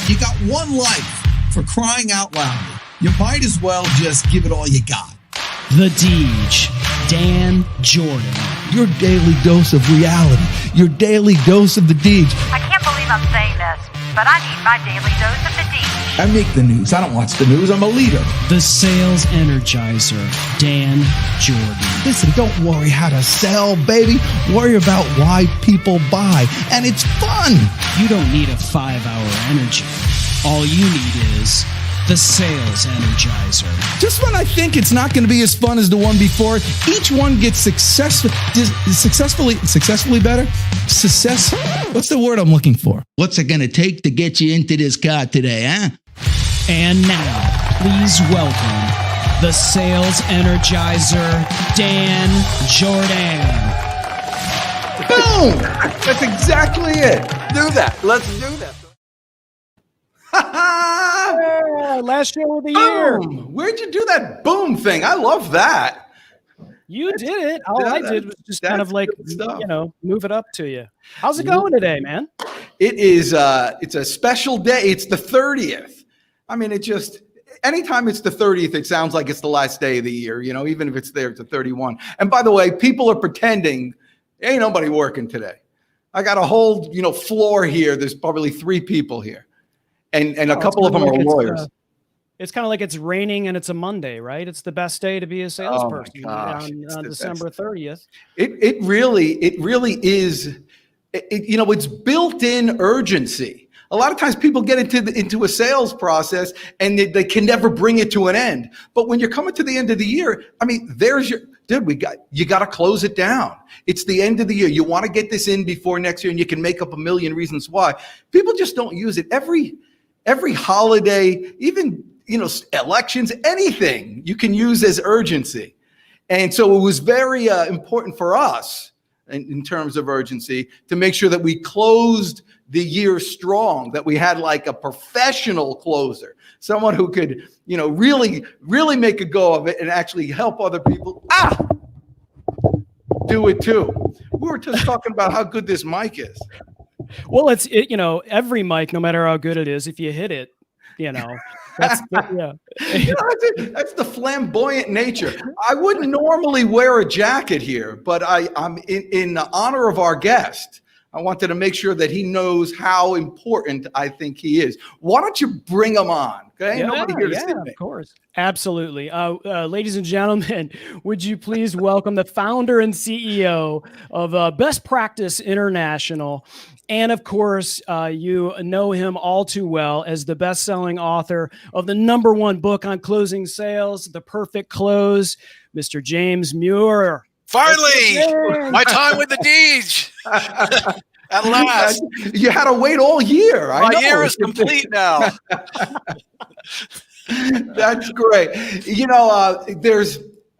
You got one life, for crying out loud. You might as well just give it all you got. The Deej, Dan Jordan. Your daily dose of reality. Your daily dose of the Deej. I can't believe I'm saying this, but I need my daily dose of the Deej. I make the news. I don't watch the news. I'm a leader. The Sales Energizer, Dan Jordan. Listen, don't worry how to sell, baby. Worry about why people buy. And it's fun. You don't need a 5-hour energy. All you need is the Sales Energizer. Just when I think it's not going to be as fun as the one before, each one gets successfully better. What's the word I'm looking for? What's it going to take to get you into this car today, huh? And now, please welcome the Sales Energizer, Dan Jordan. Boom! That's exactly it. Do that. Let's do that. Yeah, last show of the year. Boom. Where'd you do that boom thing? I love that. You did it. All I did was just kind of like, move it up to you. How's it going today, man? It is, it's a special day. It's the 30th. I mean, anytime it's the 30th, it sounds like it's the last day of the year, even if it's there to 31. And by the way, people are pretending ain't nobody working today. I got a whole, floor here. There's probably 3 people here. And a couple of them are lawyers. It's kind of like it's raining and it's a Monday, right? It's the best day to be a salesperson on December 30th. It really is. It's built-in urgency. A lot of times people get into a sales process and they can never bring it to an end. But when you're coming to the end of the year, I mean, there's your dude. You got to close it down. It's the end of the year. You want to get this in before next year, and you can make up a million reasons why. People just don't use it. Every holiday, even elections, anything you can use as urgency. And so it was very important for us in terms of urgency to make sure that we closed the year strong, that we had like a professional closer, someone who could, really, really make a go of it and actually help other people do it too. We were just talking about how good this mic is. Well, every mic, no matter how good it is, if you hit it, that's that's the flamboyant nature. I wouldn't normally wear a jacket here, but I'm in honor of our guest. I wanted to make sure that he knows how important I think he is. Why don't you bring him on? Okay, nobody here to see me. Of course, absolutely. Ladies and gentlemen, would you please welcome the founder and CEO of Best Practice International, and of course, you know him all too well as the best-selling author of the #1 book on closing sales, The Perfect Close, Mr. James Muir. Finally, my time with the Deej. At last. You had to wait all year. My year is complete now. That's great.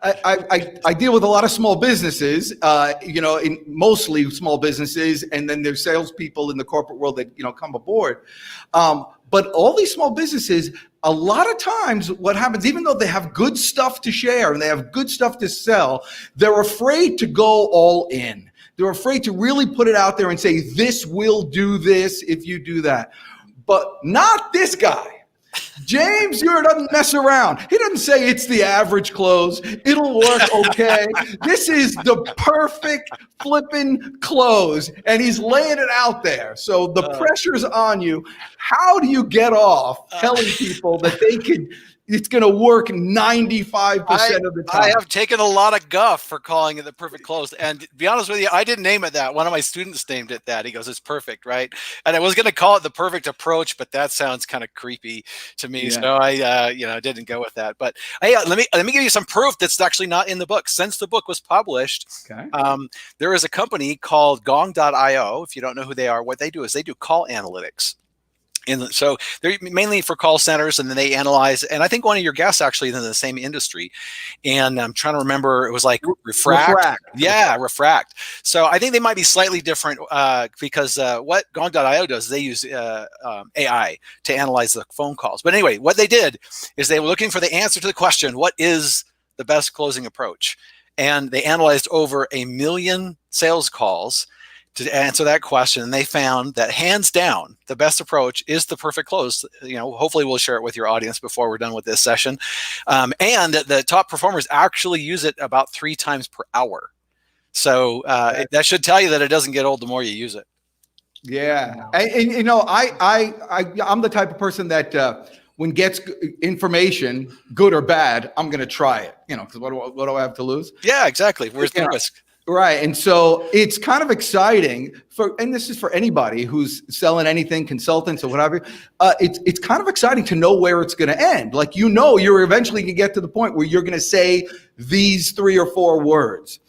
I deal with a lot of small businesses, in mostly small businesses, and then there's salespeople in the corporate world that, come aboard. But all these small businesses, a lot of times what happens, even though they have good stuff to share and they have good stuff to sell, they're afraid to go all in. They're afraid to really put it out there and say, this will do this if you do that. But not this guy. James Muir doesn't mess around. He doesn't say it's the average close. It'll work okay. This is the perfect flipping close, and he's laying it out there. So the pressure's on you. How do you get off telling people that it's going to work 95% of the time? I have taken a lot of guff for calling it the perfect close. And to be honest with you, I didn't name it that. One of my students named it that. He goes, it's perfect, right? And I was going to call it the perfect approach, but that sounds kind of creepy to me. Yeah. So I didn't go with that. But hey, let me give you some proof that's actually not in the book. Since the book was published, there is a company called Gong.io. If you don't know who they are, what they do is they do call analytics. And so they're mainly for call centers, and then they analyze. And I think one of your guests actually is in the same industry. And I'm trying to remember, it was like Refract. Yeah, Refract. So I think they might be slightly different because what Gong.io does, they use AI to analyze the phone calls. But anyway, what they did is they were looking for the answer to the question, what is the best closing approach? And they analyzed over 1 million sales calls. to answer that question, and they found that hands down the best approach is the perfect close. Hopefully we'll share it with your audience before we're done with this session, and that the top performers actually use it about 3 times per hour. So that should tell you that it doesn't get old the more you use it. Yeah, and I'm the type of person that when gets information, good or bad, I'm going to try it. Because what do I have to lose? Yeah, exactly. Where's the risk? Right. And so it's kind of exciting and this is for anybody who's selling anything, consultants or whatever. It's kind of exciting to know where it's going to end. Like, you're eventually going to get to the point where you're going to say these 3 or 4 words.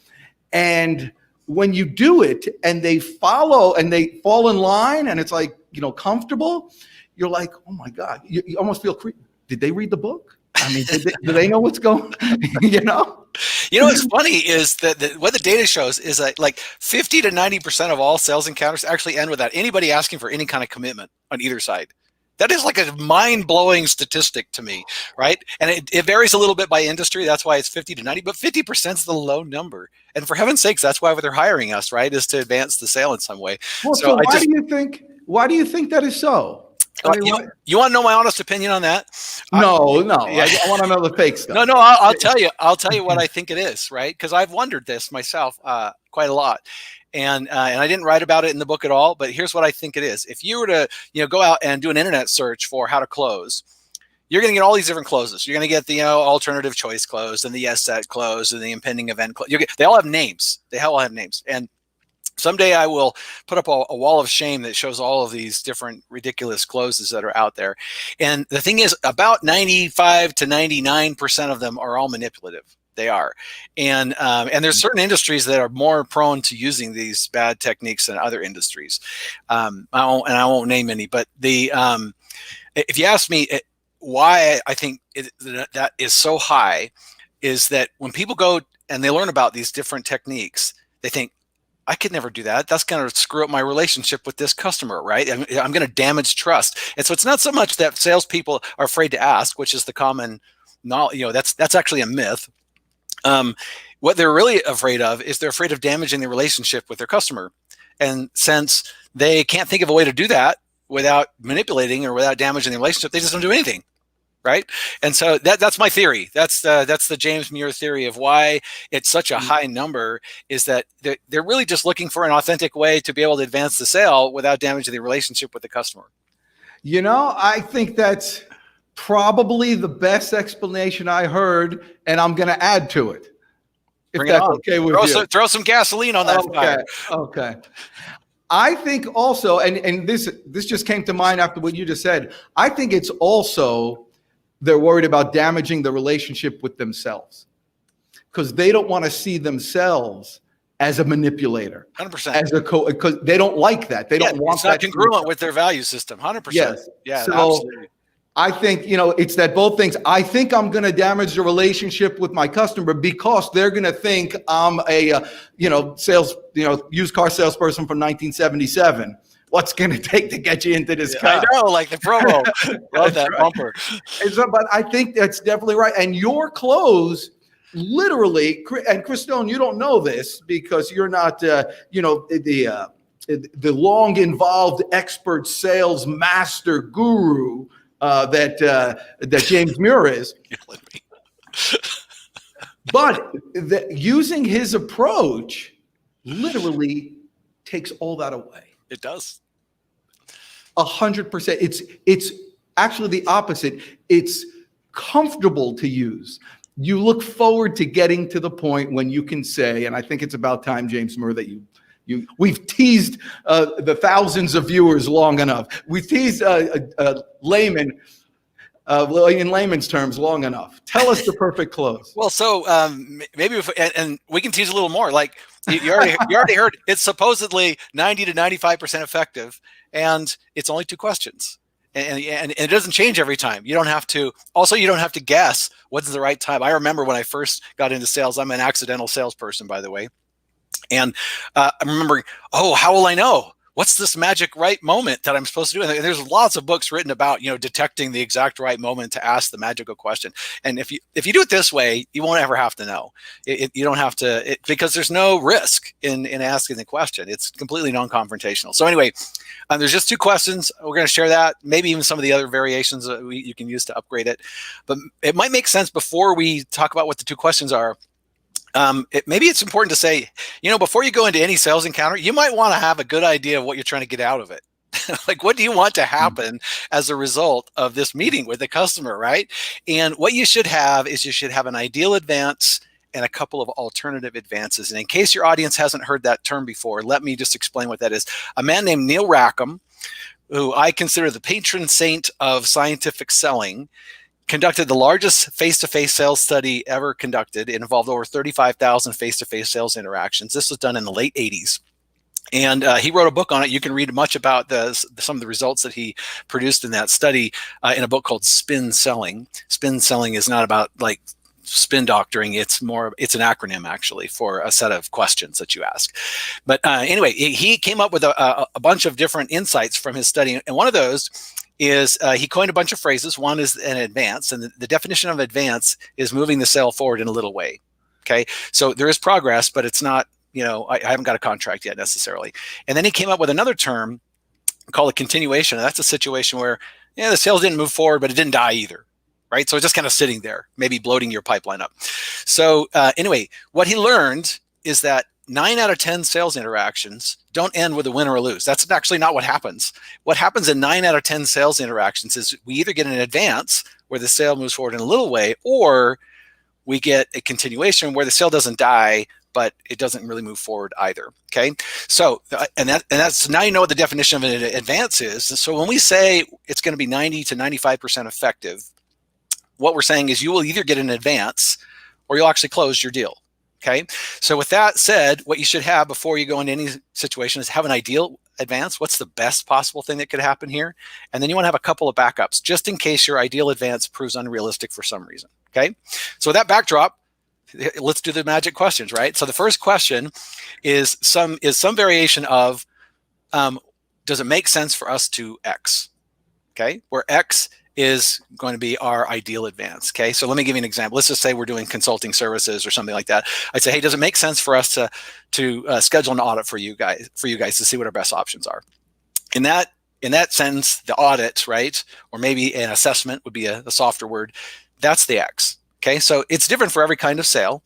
And when you do it and they follow and they fall in line and it's like, comfortable, you're like, oh my God, you almost feel creepy. Did they read the book? I mean, do they know what's going on? What's funny is that what the data shows is that like 50 to 90% of all sales encounters actually end without anybody asking for any kind of commitment on either side. That is like a mind-blowing statistic to me, right? And it varies a little bit by industry. That's why it's 50 to 90, but 50% is the low number. And for heaven's sakes, that's why they're hiring us, right? Is to advance the sale in some way. Well, so why do you think that is so? You want to know my honest opinion on that? No. Yeah. I want to know the fake stuff. No. I'll tell you. I'll tell you what I think it is, right? Because I've wondered this myself quite a lot, and I didn't write about it in the book at all. But here's what I think it is: if you were to go out and do an internet search for how to close, you're going to get all these different closes. You're going to get the alternative choice close and the yes set close and the impending event close. They all have names. They all have names. And someday I will put up a wall of shame that shows all of these different ridiculous closes that are out there. And the thing is, about 95 to 99% of them are all manipulative. They are. And there's certain industries that are more prone to using these bad techniques than other industries. I won't name any, but if you ask me why I think that is so high, is that when people go and they learn about these different techniques, they think, I could never do that. That's going to screw up my relationship with this customer, right? I'm going to damage trust. And so it's not so much that salespeople are afraid to ask, which is the common knowledge. That's actually a myth. What they're really afraid of is they're afraid of damaging the relationship with their customer. And since they can't think of a way to do that without manipulating or without damaging the relationship, they just don't do anything. Right. And so that's my theory. That's the James Muir theory of why it's such a high number, is that they're really just looking for an authentic way to be able to advance the sale without damaging the relationship with the customer. I think that's probably the best explanation I heard, and I'm going to add to it. If that's okay with you. Throw some gasoline on that fire. Okay. I think also, and this just came to mind after what you just said, I think it's also they're worried about damaging the relationship with themselves because they don't want to see themselves as a manipulator, 100%, because they don't like that. They don't want it's not congruent with their value system. 100%. Yes. Yeah. So absolutely. I think, it's that both things. I think I'm going to damage the relationship with my customer because they're going to think I'm a, used car salesperson from 1977. What's going to take to get you into this car? I know, like the promo. Love that bumper. But I think that's definitely right. And your close, literally, and Chris Stone, you don't know this because you're not, the long involved expert sales master guru that James Muir is. But using his approach literally takes all that away. It does. 100%. It's actually the opposite. It's comfortable to use. You look forward to getting to the point when you can say, and I think it's about time, James Muir, that we've teased the thousands of viewers long enough. We've teased layman in layman's terms long enough. Tell us the perfect close. Well, so maybe and we can tease a little more. Like you already heard, it's supposedly 90 to 95% effective, and it's only 2 questions, and it doesn't change every time. You don't have to. Also, you don't have to guess what's the right time. I remember when I first got into sales. I'm an accidental salesperson, by the way, and I'm remembering, how will I know what's this magic right moment that I'm supposed to do? And there's lots of books written about, detecting the exact right moment to ask the magical question. And if you do it this way, you won't ever have to know. You don't have to, because there's no risk in asking the question. It's completely non-confrontational. So anyway, there's just 2 questions. We're going to share that, maybe even some of the other variations that you can use to upgrade it. But it might make sense before we talk about what the 2 questions are. Maybe it's important to say, before you go into any sales encounter, you might want to have a good idea of what you're trying to get out of it. Like, what do you want to happen as a result of this meeting with the customer, right? And what you should have is you should have an ideal advance and a couple of alternative advances. And in case your audience hasn't heard that term before, let me just explain what that is. A man named Neil Rackham, who I consider the patron saint of scientific selling, conducted the largest face-to-face sales study ever conducted. It involved over 35,000 face-to-face sales interactions. This was done in the late 80s. And he wrote a book on it. You can read much about some of the results that he produced in that study in a book called Spin Selling. Spin Selling is not about like spin doctoring. It's an acronym actually for a set of questions that you ask. But anyway, he came up with a bunch of different insights from his study. And one of those is he coined a bunch of phrases. One is an advance, and the definition of advance is moving the sale forward in a little way. Okay, so there is progress, but it's not, I haven't got a contract yet necessarily. And then he came up with another term called a continuation. And that's a situation where the sales didn't move forward, but it didn't die either. Right, so it's just kind of sitting there, maybe bloating your pipeline up. So anyway, what he learned is that 9 out of 10 sales interactions don't end with a win or a lose. That's actually not what happens. What happens in 9 out of 10 sales interactions is we either get an advance where the sale moves forward in a little way, or we get a continuation where the sale doesn't die, but it doesn't really move forward either. Okay, so and that's now you know what the definition of an advance is. So when we say it's going to be 90 to 95% effective, what we're saying is you will either get an advance or you'll actually close your deal. Okay, so with that said, what you should have before you go into any situation is have an ideal advance. What's the best possible thing that could happen here? And then you want to have a couple of backups just in case your ideal advance proves unrealistic for some reason. Okay, so with that backdrop, let's do the magic questions, right? So the first question is some variation of, does it make sense for us to X? Okay, where X is going to be our ideal advance. Okay, so let me give you an example. Let's just say we're doing consulting services or something like that. I'd say, hey, does it make sense for us to schedule an audit for you guys to see what our best options are? In that sense, the audit, right, or maybe an assessment would be a softer word. That's the X. Okay, so it's different for every kind of sale,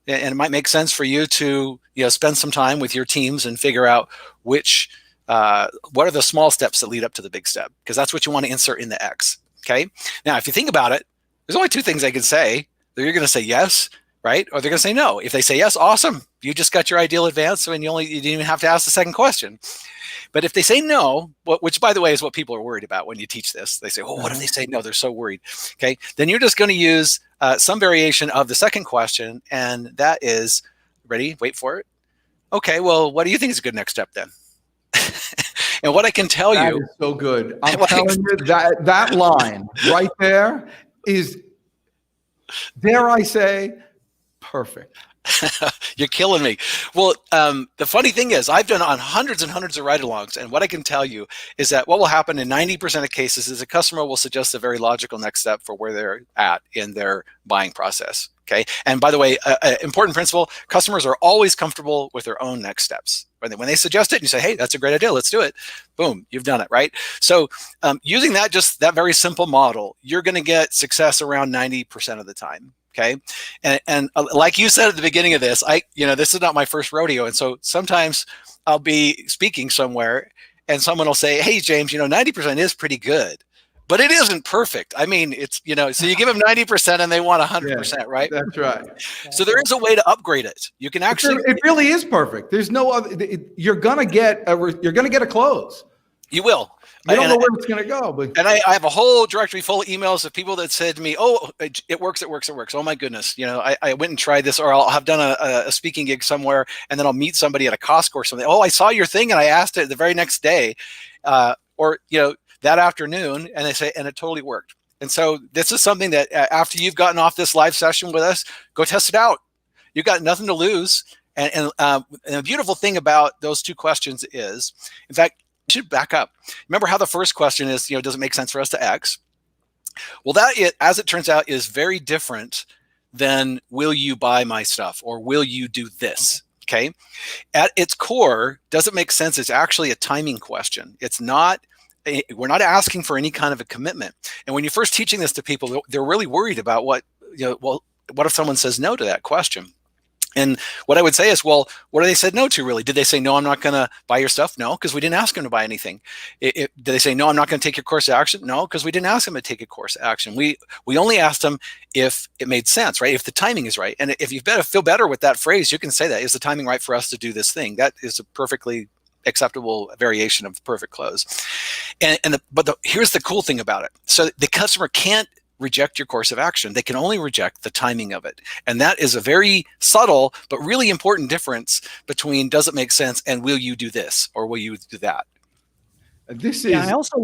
and it might make sense for you to spend some time with your teams and figure out what are the small steps that lead up to the big step, because that's what you want to insert in the X. Okay. Now, if you think about it, there's only 2 things they can say. They're going to say yes, right? Or they're going to say no. If they say yes, awesome. You just got your ideal advance, and you didn't even have to ask the second question. But if they say no, which by the way is what people are worried about when you teach this, they say, oh, what if they say no? They're so worried. Okay. Then you're just going to use some variation of the second question. And that is, ready? Wait for it. Okay. Well, what do you think is a good next step then? And what I can tell that you is so good. I'm telling you that line right there is, dare I say, perfect. You're killing me. Well, the funny thing is I've done on hundreds and hundreds of ride-alongs, and what I can tell you is that what will happen in 90% of cases is a customer will suggest a very logical next step for where they're at in their buying process. Okay. And by the way, important principle, customers are always comfortable with their own next steps. When they suggest it, you say, hey, that's a great idea. Let's do it. Boom, you've done it, right? So using that very simple model, you're going to get success around 90% of the time. Okay. And like you said at the beginning of this, this is not my first rodeo. And so sometimes I'll be speaking somewhere and someone will say, hey, James, 90% is pretty good. But it isn't perfect. I mean, it's, so you give them 90% and they want 100%, right? That's right. So there is a way to upgrade it. You can actually. It really is perfect. There's no other. You're gonna get a close. You will. You don't know where it's going to go. But I have a whole directory full of emails of people that said to me, oh, it works. Oh, my goodness. I went and tried this, or I'll have done a speaking gig somewhere, and then I'll meet somebody at a Costco or something. Oh, I saw your thing, and I asked it the very next day, or that afternoon, and they say, and it totally worked. And so this is something that after you've gotten off this live session with us, go test it out. You've got nothing to lose. And the beautiful thing about those two questions is, in fact, you should back up. Remember how the first question is, does it make sense for us to X? Well, as it turns out, is very different than will you buy my stuff or will you do this? Okay. At its core, does it make sense? It's actually a timing question. It's not, we're not asking for any kind of a commitment. And when you're first teaching this to people, they're really worried about what if someone says no to that question? And what I would say is, well, what have they said no to really? Did they say, no, I'm not going to buy your stuff? No, because we didn't ask them to buy anything. Did they say, no, I'm not going to take your course of action? No, because we didn't ask them to take a course of action. We only asked them if it made sense, right? If the timing is right. And if you feel better with that phrase, you can say that. Is the timing right for us to do this thing? That is a perfectly acceptable variation of the perfect close. But here's the cool thing about it. So the customer can't reject your course of action. They can only reject the timing of it. And that is a very subtle but really important difference between does it make sense and will you do this or will you do that? I also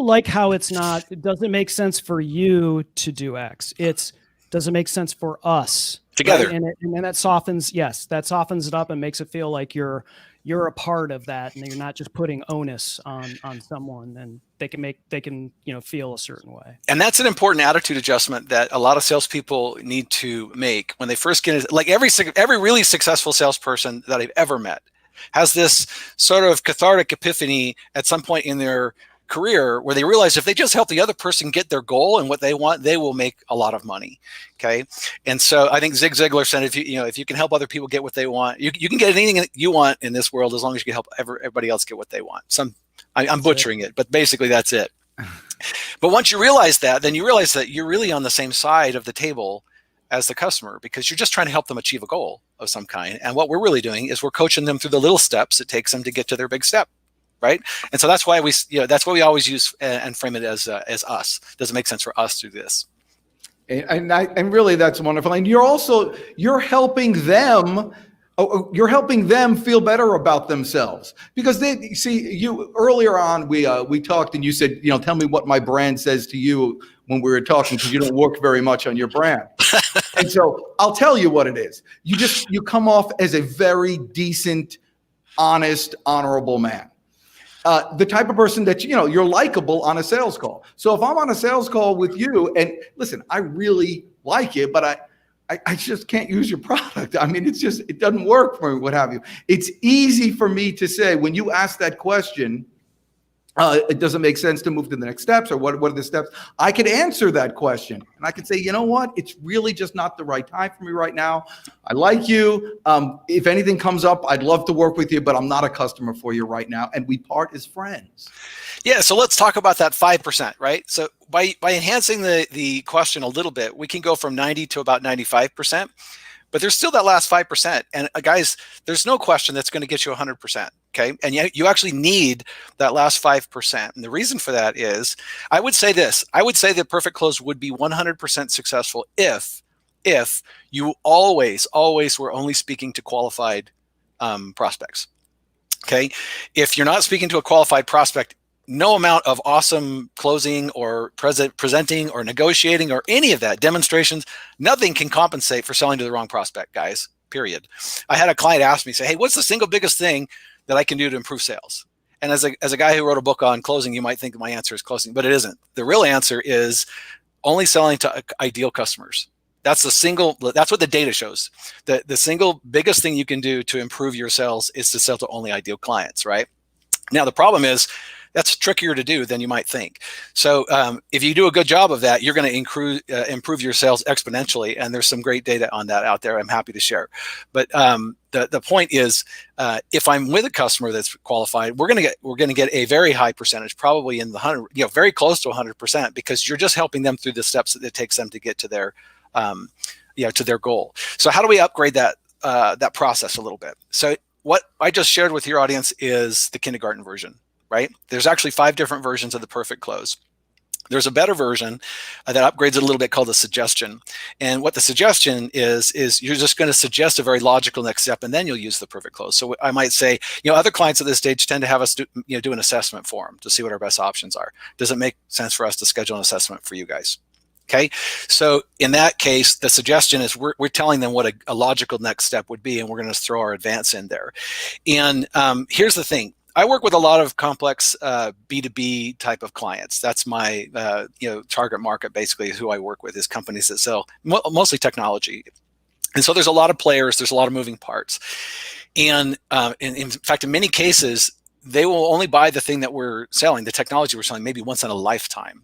like how it's not, it doesn't make sense for you to do X. It's does it make sense for us together? Right? And that softens it up and makes it feel like you're a part of that and you're not just putting onus on someone, and they can feel a certain way. And that's an important attitude adjustment that a lot of salespeople need to make when they first get it. Like every really successful salesperson that I've ever met has this sort of cathartic epiphany at some point in their career where they realize if they just help the other person get their goal and what they want, they will make a lot of money. Okay. And so I think Zig Ziglar said, if you can help other people get what they want, you can get anything that you want in this world as long as you can help everybody else get what they want. I'm butchering it, but basically that's it. But once you realize that, then you realize that you're really on the same side of the table as the customer because you're just trying to help them achieve a goal of some kind. And what we're really doing is we're coaching them through the little steps it takes them to get to their big step. Right. And so that's why we always use and frame it as us. Does it make sense for us to do this? And really that's wonderful. And you're helping them. You're helping them feel better about themselves because they see you earlier on. We talked and you said, tell me what my brand says to you when we were talking because you don't work very much on your brand. And so I'll tell you what it is. You come off as a very decent, honest, honorable man. The type of person that, you're likable on a sales call. So if I'm on a sales call with you and listen, I really like you, but I just can't use your product. I mean, it doesn't work for me, what have you. It's easy for me to say when you ask that question, it doesn't make sense to move to the next steps or what are the steps? I could answer that question and I could say, you know what? It's really just not the right time for me right now. I like you. If anything comes up, I'd love to work with you, but I'm not a customer for you right now. And we part as friends. Yeah. So let's talk about that 5%, right? So by enhancing the question a little bit, we can go from 90 to about 95%, but there's still that last 5%. And guys, there's no question that's going to get you 100%. Okay. And you actually need that last 5%. And the reason for that is, I would say the perfect close would be 100% successful if you always were only speaking to qualified prospects. Okay. If you're not speaking to a qualified prospect, no amount of awesome closing or presenting or negotiating or any of that demonstrations, nothing can compensate for selling to the wrong prospect, guys, period. I had a client ask me, say, hey, what's the single biggest thing that I can do to improve sales? And as a guy who wrote a book on closing, you might think my answer is closing, but it isn't. The real answer is only selling to ideal customers. That's what the data shows. The single biggest thing you can do to improve your sales is to sell to only ideal clients, right? Now, the problem is, that's trickier to do than you might think. So if you do a good job of that, you're going to improve your sales exponentially. And there's some great data on that out there. I'm happy to share. But the point is, if I'm with a customer that's qualified, we're going to get a very high percentage, probably in the 100, very close to 100%, because you're just helping them through the steps that it takes them to get to their to their goal. So how do we upgrade that process a little bit? So what I just shared with your audience is the kindergarten version. Right? There's actually 5 different versions of the perfect close. There's a better version that upgrades it a little bit called the suggestion. And what the suggestion is you're just going to suggest a very logical next step, and then you'll use the perfect close. So I might say, other clients at this stage tend to have us do an assessment for them to see what our best options are. Does it make sense for us to schedule an assessment for you guys? Okay, so in that case, the suggestion is we're telling them what a logical next step would be, and we're going to throw our advance in there. And here's the thing. I work with a lot of complex B2B type of clients. That's my target market, basically, is who I work with, is companies that sell mostly technology. And so there's a lot of players, there's a lot of moving parts. And in fact, in many cases, they will only buy the thing that we're selling, the technology we're selling, maybe once in a lifetime.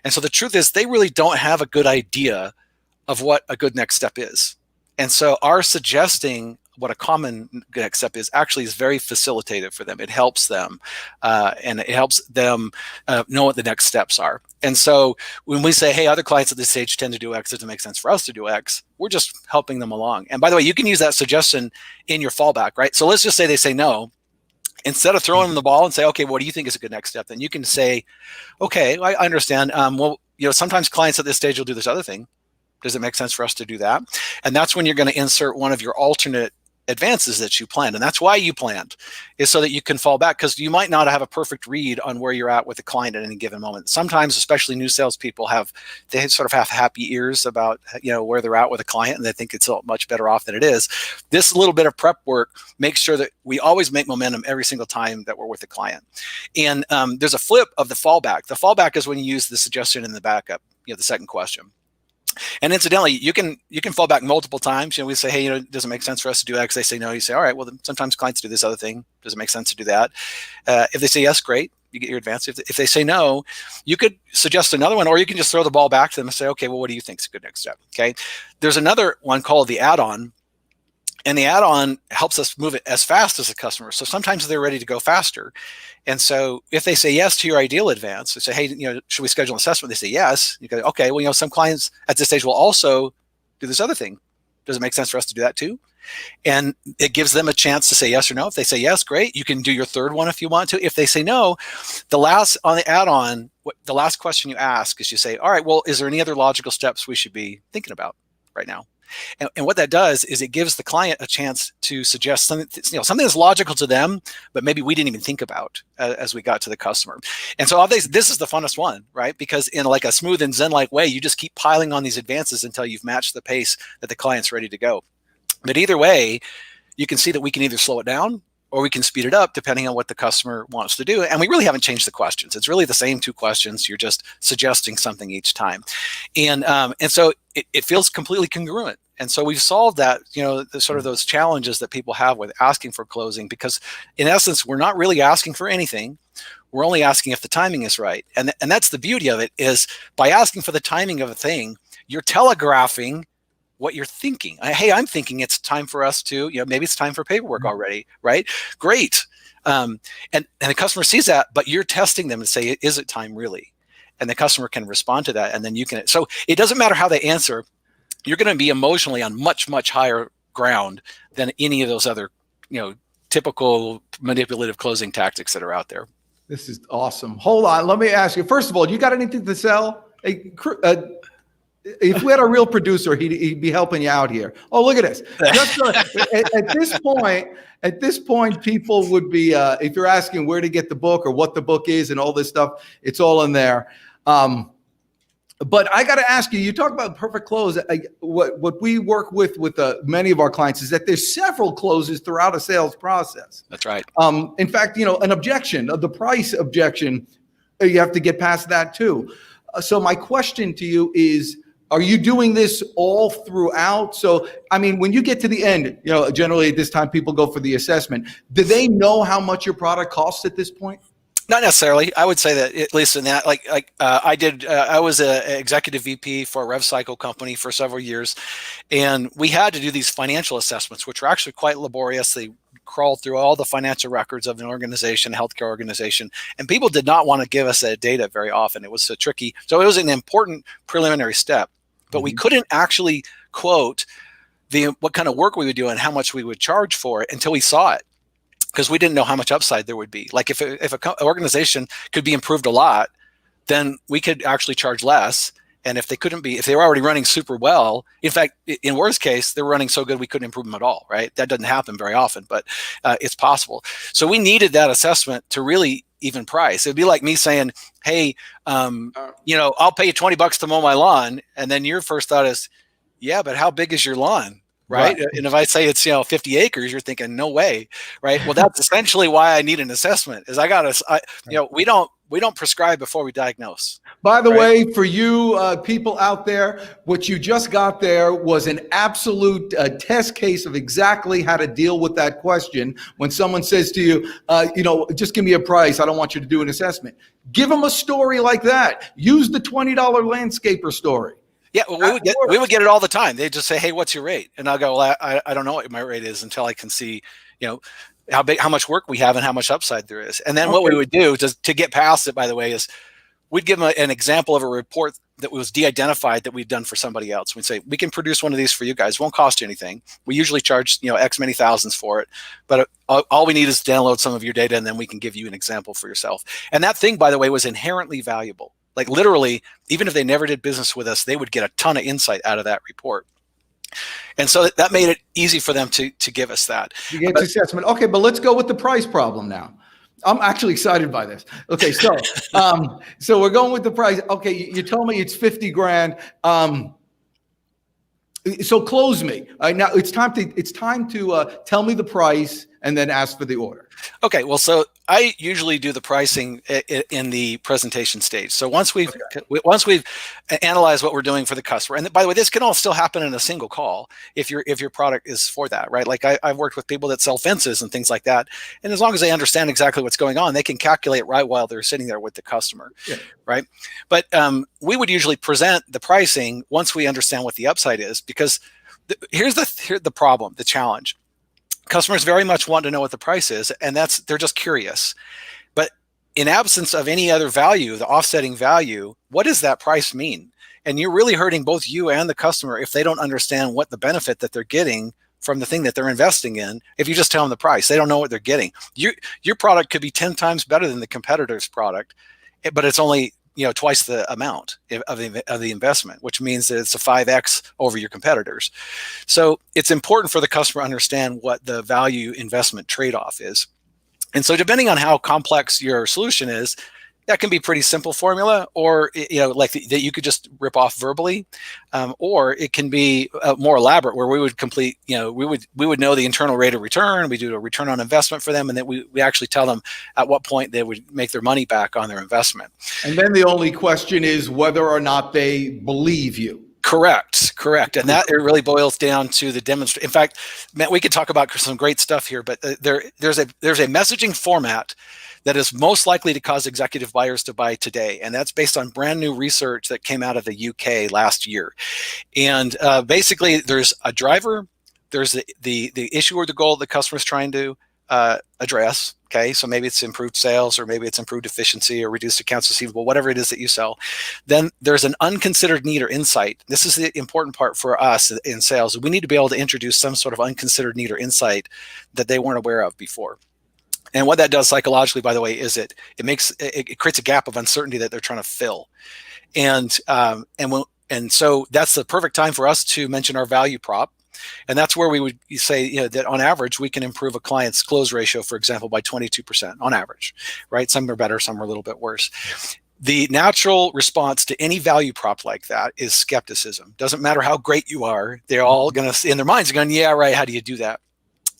And so the truth is, they really don't have a good idea of what a good next step is. And so our suggesting what a common next step is actually is very facilitative for them. It helps them, and it helps them know what the next steps are. And so when we say, hey, other clients at this stage tend to do X, doesn't make sense for us to do X, we're just helping them along. And by the way, you can use that suggestion in your fallback, right? So let's just say they say no. Instead of throwing them the ball and say, okay, what do you think is a good next step? Then you can say, okay, I understand. Sometimes clients at this stage will do this other thing. Does it make sense for us to do that? And that's when you're going to insert one of your alternate advances that you planned. And that's why you planned, is so that you can fall back, because you might not have a perfect read on where you're at with the client at any given moment. Sometimes, especially new salespeople, they sort of have happy ears about where they're at with a client, and they think it's much better off than it is. This little bit of prep work makes sure that we always make momentum every single time that we're with the client. And there's a flip of the fallback. The fallback is when you use the suggestion in the backup, the second question. And incidentally, you can fall back multiple times. We say, hey, does it make sense for us to do X? They say no. You say, all right, well, then sometimes clients do this other thing. Does it make sense to do that? If they say yes, great. You get your advance. If they say no, you could suggest another one, or you can just throw the ball back to them and say, okay, well, what do you think is a good next step? Okay. There's another one called the add-on. And the add-on helps us move it as fast as the customer. So sometimes they're ready to go faster. And so if they say yes to your ideal advance, they say, hey, should we schedule an assessment? They say yes. You go, okay, well, some clients at this stage will also do this other thing. Does it make sense for us to do that too? And it gives them a chance to say yes or no. If they say yes, great. You can do your third one if you want to. If they say no, on the add-on, the last question you ask is you say, all right, well, is there any other logical steps we should be thinking about right now? And what that does is it gives the client a chance to suggest something, something that's logical to them, but maybe we didn't even think about as we got to the customer. And so this is the funnest one, right? Because in like a smooth and Zen-like way, you just keep piling on these advances until you've matched the pace that the client's ready to go. But either way, you can see that we can either slow it down or we can speed it up depending on what the customer wants to do. And we really haven't changed the questions. It's really the same two questions. You're just suggesting something each time. And so it feels completely congruent. And so we've solved that, the sort of those challenges that people have with asking for closing, because in essence, we're not really asking for anything. We're only asking if the timing is right. And that's the beauty of it, is by asking for the timing of a thing, you're telegraphing what you're thinking. Hey, I'm thinking it's time for us to, maybe it's time for paperwork already, right? Great. And the customer sees that, but you're testing them and say, is it time really? And the customer can respond to that. And then so it doesn't matter how they answer. You're going to be emotionally on much, much higher ground than any of those other, typical manipulative closing tactics that are out there. This is awesome. Hold on. Let me ask you, first of all, you got anything to sell? If we had a real producer, he'd be helping you out here. Oh, look at this. Just at this point, people would be, if you're asking where to get the book or what the book is and all this stuff, it's all in there. But I got to ask you, you talk about perfect close. What we work with many of our clients is that there's several closes throughout a sales process. That's right. In fact, an objection, the price objection, you have to get past that too. So my question to you is, are you doing this all throughout? So, when you get to the end, generally at this time, people go for the assessment. Do they know how much your product costs at this point? Not necessarily. I would say that, at least in that, I was an executive VP for a rev cycle company for several years, and we had to do these financial assessments, which were actually quite laborious. They crawled through all the financial records of an organization, healthcare organization, and people did not want to give us that data very often. It was so tricky. So it was an important preliminary step, but we couldn't actually quote what kind of work we would do and how much we would charge for it until we saw it, because we didn't know how much upside there would be. Like if an organization could be improved a lot, then we could actually charge less. And if they were already running super well, in fact, in worst case, they were running so good we couldn't improve them at all, right? That doesn't happen very often, but it's possible. So we needed that assessment to really even price. It'd be like me saying, hey, I'll pay you $20 to mow my lawn. And then your first thought is, yeah, but how big is your lawn? Right. And if I say it's, 50 acres, you're thinking, no way. Right. Well, that's essentially why I need an assessment is we don't prescribe before we diagnose. By the way, for you people out there, what you just got there was an absolute test case of exactly how to deal with that question. When someone says to you, just give me a price. I don't want you to do an assessment. Give them a story like that. Use the $20 landscaper story. Yeah, well, we would get it all the time. They'd just say, "Hey, what's your rate?" And I'll go, "Well, I don't know what my rate is until I can see, how much work we have and how much upside there is." And then what we would do to get past it, by the way, is we'd give them an example of a report that was de-identified that we've done for somebody else. We'd say, "We can produce one of these for you guys. It won't cost you anything. We usually charge X many thousands for it, but all we need is to download some of your data, and then we can give you an example for yourself." And that thing, by the way, was inherently valuable. Like literally, even if they never did business with us, they would get a ton of insight out of that report. And so that made it easy for them to give us that. You get assessment. Okay, but let's go with the price problem now. I'm actually excited by this. Okay, so so we're going with the price. Okay, you told me it's 50 grand. So close me. Now it's time to tell me the price and then ask for the order. Okay, well, so I usually do the pricing in the presentation stage. So once we've analyzed what we're doing for the customer, and by the way, this can all still happen in a single call if your product is for that, right? Like I've worked with people that sell fences and things like that, and as long as they understand exactly what's going on, they can calculate right while they're sitting there with the customer, right? But we would usually present the pricing once we understand what the upside is, because here's the problem, the challenge. Customers very much want to know what the price is, and they're just curious. But in absence of any other value, the offsetting value, what does that price mean? And you're really hurting both you and the customer if they don't understand what the benefit that they're getting from the thing that they're investing in. If you just tell them the price, they don't know what they're getting. Your product could be 10 times better than the competitor's product, but it's only twice the amount of the investment, which means that it's a 5x over your competitors. So it's important for the customer to understand what the value investment trade-off is. And so depending on how complex your solution is, that can be pretty simple formula, or that you could just rip off verbally, or it can be more elaborate, where we would complete, we would know the internal rate of return. We do a return on investment for them, and then we actually tell them at what point they would make their money back on their investment. And then the only question is whether or not they believe you. Correct. And that it really boils down to the demonstration. In fact, Matt, we could talk about some great stuff here, but there's a messaging format that is most likely to cause executive buyers to buy today. And that's based on brand new research that came out of the UK last year. And basically there's a driver, there's the issue or the goal the customer is trying to address. Okay, so maybe it's improved sales, or maybe it's improved efficiency, or reduced accounts receivable, whatever it is that you sell. Then there's an unconsidered need or insight. This is the important part for us in sales. We need to be able to introduce some sort of unconsidered need or insight that they weren't aware of before. And what that does psychologically, by the way, is it creates a gap of uncertainty that they're trying to fill. And so that's the perfect time for us to mention our value prop. And that's where we would say, that on average, we can improve a client's close ratio, for example, by 22% on average, right? Some are better, some are a little bit worse. The natural response to any value prop like that is skepticism. Doesn't matter how great you are, they're all going to, in their minds, going, yeah, right, how do you do that?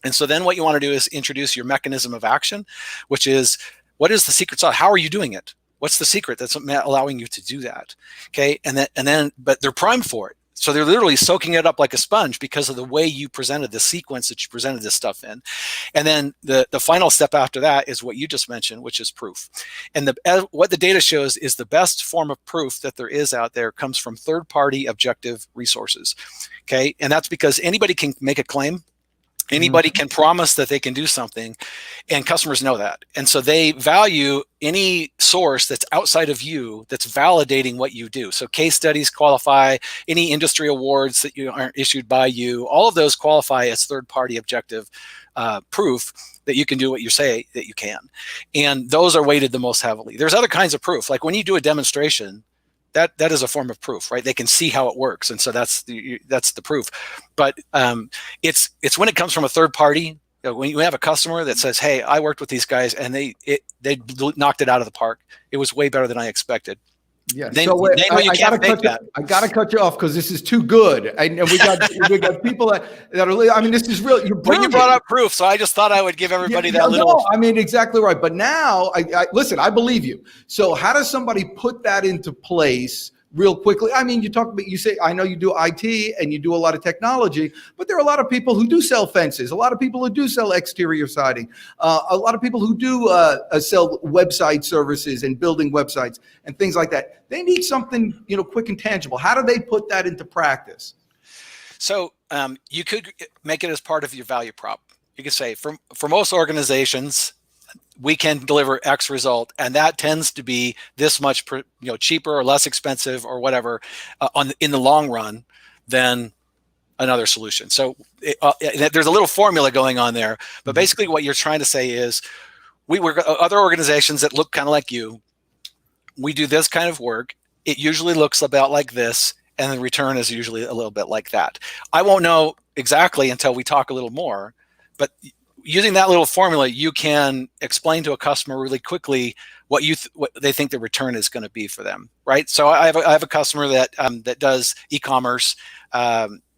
And so then what you want to do is introduce your mechanism of action, which is, what is the secret sauce? How are you doing it? What's the secret that's allowing you to do that? Okay, and then, but they're primed for it. So they're literally soaking it up like a sponge because of the way you presented the sequence that you presented this stuff in. And then the final step after that is what you just mentioned, which is proof. And what the data shows is the best form of proof that there is out there comes from third-party objective resources. Okay, and that's because anybody can make a claim. Anybody can promise that they can do something, and customers know that. And so they value any source that's outside of you that's validating what you do. So case studies qualify, any industry awards that aren't issued by you, all of those qualify as third-party objective proof that you can do what you say that you can. And those are weighted the most heavily. There's other kinds of proof. Like when you do a demonstration, that is a form of proof, right? They can see how it works, and so that's the proof. But it's when it comes from a third party when you have a customer that says, "Hey, I worked with these guys and they knocked it out of the park. It was way better than I expected." Yeah. They So know you I can't gotta fake cut you, that. I gotta cut you off because this is too good, and we got people that are. I mean, this is real. You're Well, you brilliant. brought up proof, so I just thought I would give everybody that No, little. I mean, exactly right. But now, listen. I believe you. So, how does somebody put that into place real quickly? I mean, you say, I know you do IT and you do a lot of technology, but there are a lot of people who do sell fences, a lot of people who do sell exterior siding, a lot of people who do sell website services and building websites and things like that. They need something, quick and tangible. How do they put that into practice? So you could make it as part of your value prop. You could say, for most organizations, we can deliver X result, and that tends to be this much cheaper or less expensive or whatever in the long run than another solution. So there's a little formula going on there, but basically what you're trying to say is, we work with other organizations that look kind of like you. We do this kind of work. It usually looks about like this, and the return is usually a little bit like that. I won't know exactly until we talk a little more, but using that little formula, you can explain to a customer really quickly what they think the return is going to be for them, right? So I have a customer that that does e-commerce.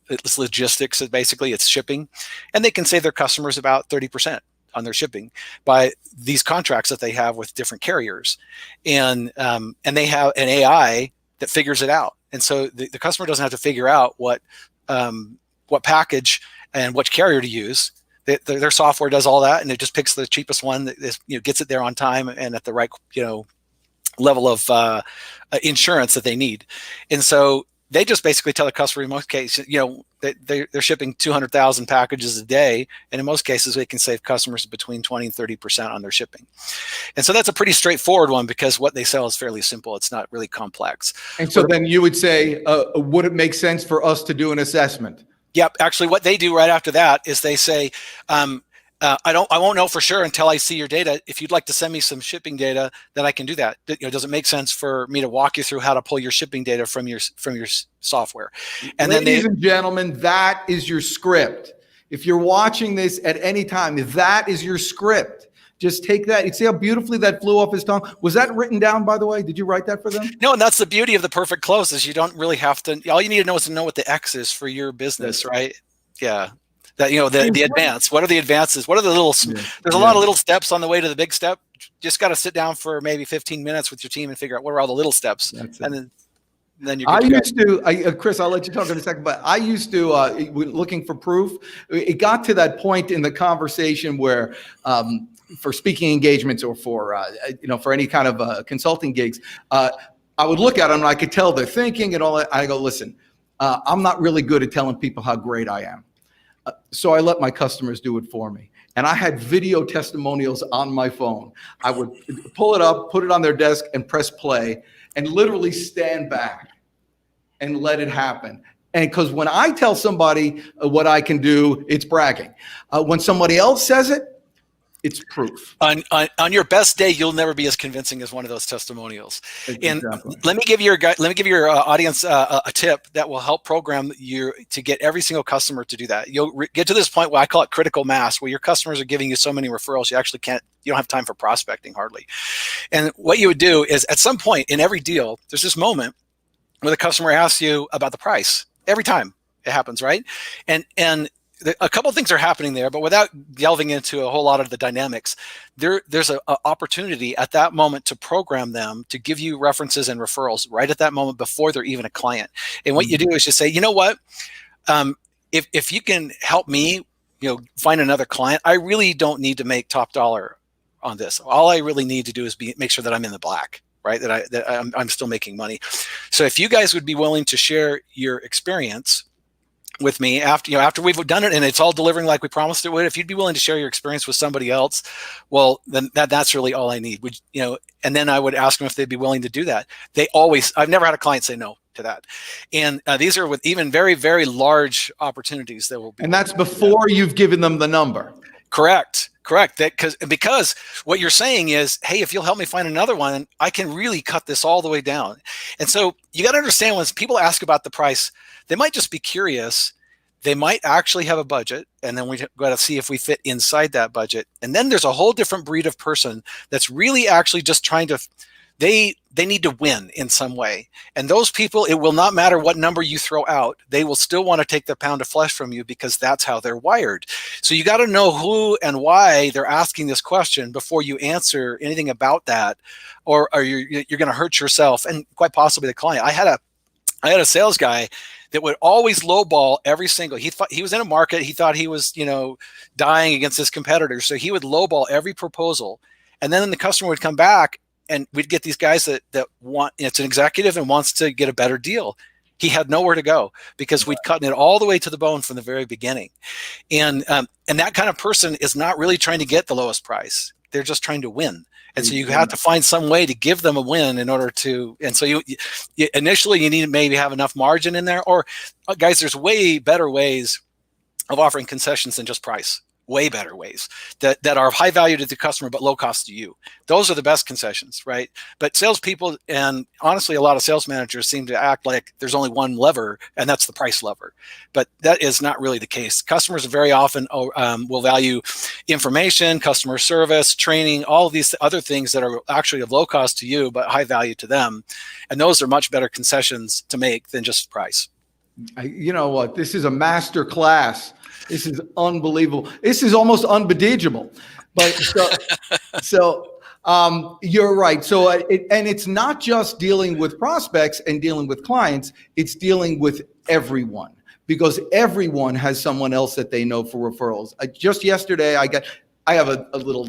It's logistics. Basically, it's shipping, and they can save their customers about 30% on their shipping by these contracts that they have with different carriers, and they have an AI that figures it out, and so the customer doesn't have to figure out what package and which carrier to use. Their software does all that, and it just picks the cheapest one that is, gets it there on time and at the right level of insurance that they need. And so they just basically tell the customer, in most cases, they're shipping 200,000 packages a day, and in most cases they can save customers between 20 and 30% on their shipping. And so that's a pretty straightforward one because what they sell is fairly simple. It's not really complex. And so then you would say, would it make sense for us to do an assessment? Yep. Actually, what they do right after that is they say, I won't know for sure until I see your data. If you'd like to send me some shipping data, then I can do that. Does it make sense for me to walk you through how to pull your shipping data from your software? And ladies and gentlemen, that is your script. If you're watching this at any time, that is your script. Just take that. You see how beautifully that flew off his tongue? Was that written down, by the way? Did you write that for them? No, and that's the beauty of the perfect close is you don't really have to. All you need to know is to know what the X is for your business, right? Yeah. That the advance. What are the advances? What are the little? There's a lot of little steps on the way to the big step. Just got to sit down for maybe 15 minutes with your team and figure out what are all the little steps, and then you're Chris, I'll let you talk in a second, but I used to, looking for proof. It got to that point in the conversation where, for speaking engagements or for any kind of consulting gigs, I would look at them and I could tell they're thinking and all that. I go, listen, I'm not really good at telling people how great I am. So I let my customers do it for me. And I had video testimonials on my phone. I would pull it up, put it on their desk and press play and literally stand back and let it happen. And because when I tell somebody what I can do, it's bragging. When somebody else says it, it's proof. On your best day, you'll never be as convincing as one of those testimonials. Exactly. And let me give your audience a tip that will help program you to get every single customer to do that. You'll get to this point where I call it critical mass, where your customers are giving you so many referrals, you don't have time for prospecting hardly. And what you would do is at some point in every deal, there's this moment where the customer asks you about the price. Every time it happens, right? And a couple of things are happening there, but without delving into a whole lot of the dynamics, there's an opportunity at that moment to program them to give you references and referrals right at that moment before they're even a client. And what you do is just say, you know what, if you can help me, find another client, I really don't need to make top dollar on this. All I really need to do is make sure that I'm in the black, right? That I'm still making money. So if you guys would be willing to share your experience with me after we've done it and it's all delivering like we promised it would, if you'd be willing to share your experience with somebody else, well, then that's really all I need. And then I would ask them if they'd be willing to do that. I've never had a client say no to that. And these are with even very, very large opportunities that will be. And that's before you've given them the number. Correct. Because what you're saying is, hey, if you'll help me find another one, I can really cut this all the way down. And so you got to understand when people ask about the price, they might just be curious. they might actually have a budget, and then we got to see if we fit inside that budget. And then there's a whole different breed of person that's really actually just trying to, they need to win in some way. And those people, it will not matter what number you throw out, they will still want to take the pound of flesh from you because that's how they're wired. So you got to know who and why they're asking this question before you answer anything about that, or you're going to hurt yourself and quite possibly the client. I had a sales guy that would always lowball every single, he was in a market, he thought he was, dying against his competitors. So he would lowball every proposal. And then the customer would come back and we'd get these guys that want, it's an executive and wants to get a better deal. He had nowhere to go because we'd cut it all the way to the bone from the very beginning. And that kind of person is not really trying to get the lowest price. They're just trying to win. And so you have to find some way to give them a win in order to, and so you initially you need to maybe have enough margin in there, or guys, there's way better ways of offering concessions than just price. Way better ways that are of high value to the customer but low cost to you. Those are the best concessions, right? But salespeople, and honestly, a lot of sales managers seem to act like there's only one lever, and that's the price lever. But that is not really the case. Customers very often will value information, customer service, training, all of these other things that are actually of low cost to you but high value to them. And those are much better concessions to make than just price. You know what? This is a master class. This is unbelievable. This is almost unbelievable. But you're right. So and it's not just dealing with prospects and dealing with clients. It's dealing with everyone, because everyone has someone else that they know for referrals. Just yesterday, I have a little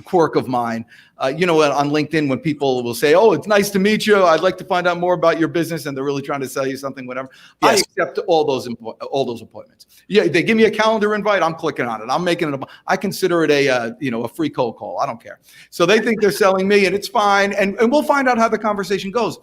quirk of mine. On LinkedIn, when people will say, "Oh, it's nice to meet you. I'd like to find out more about your business," and they're really trying to sell you something, whatever. Yes. I accept all those appointments. Yeah, they give me a calendar invite, I'm clicking on it. I'm making it. I consider it a free cold call. I don't care. So they think they're selling me, and it's fine. And we'll find out how the conversation goes.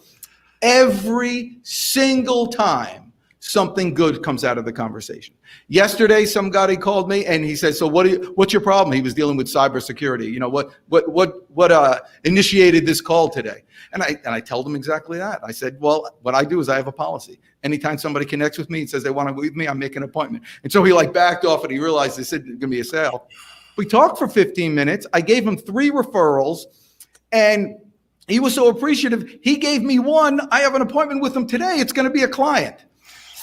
Every single time, something good comes out of the conversation. Yesterday, some guy called me and he said, "So what's your problem?" He was dealing with cybersecurity. What initiated this call today? And I told him exactly that. I said, "Well, what I do is I have a policy. Anytime somebody connects with me and says they want to meet me, I make an appointment." And so he backed off and he realized this isn't going to be a sale. We talked for 15 minutes. I gave him 3 referrals, and he was so appreciative. He gave me one. I have an appointment with him today. It's going to be a client.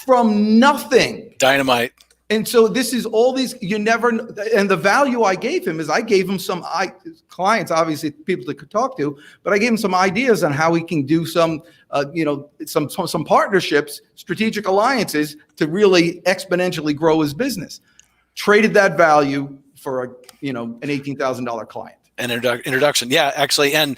From nothing. Dynamite. And so this is all these, and the value I gave him is I gave him some clients, obviously people that could talk to, but I gave him some ideas on how he can do some partnerships, strategic alliances to really exponentially grow his business. Traded that value for an $18,000 client. An introduction. Yeah, actually. And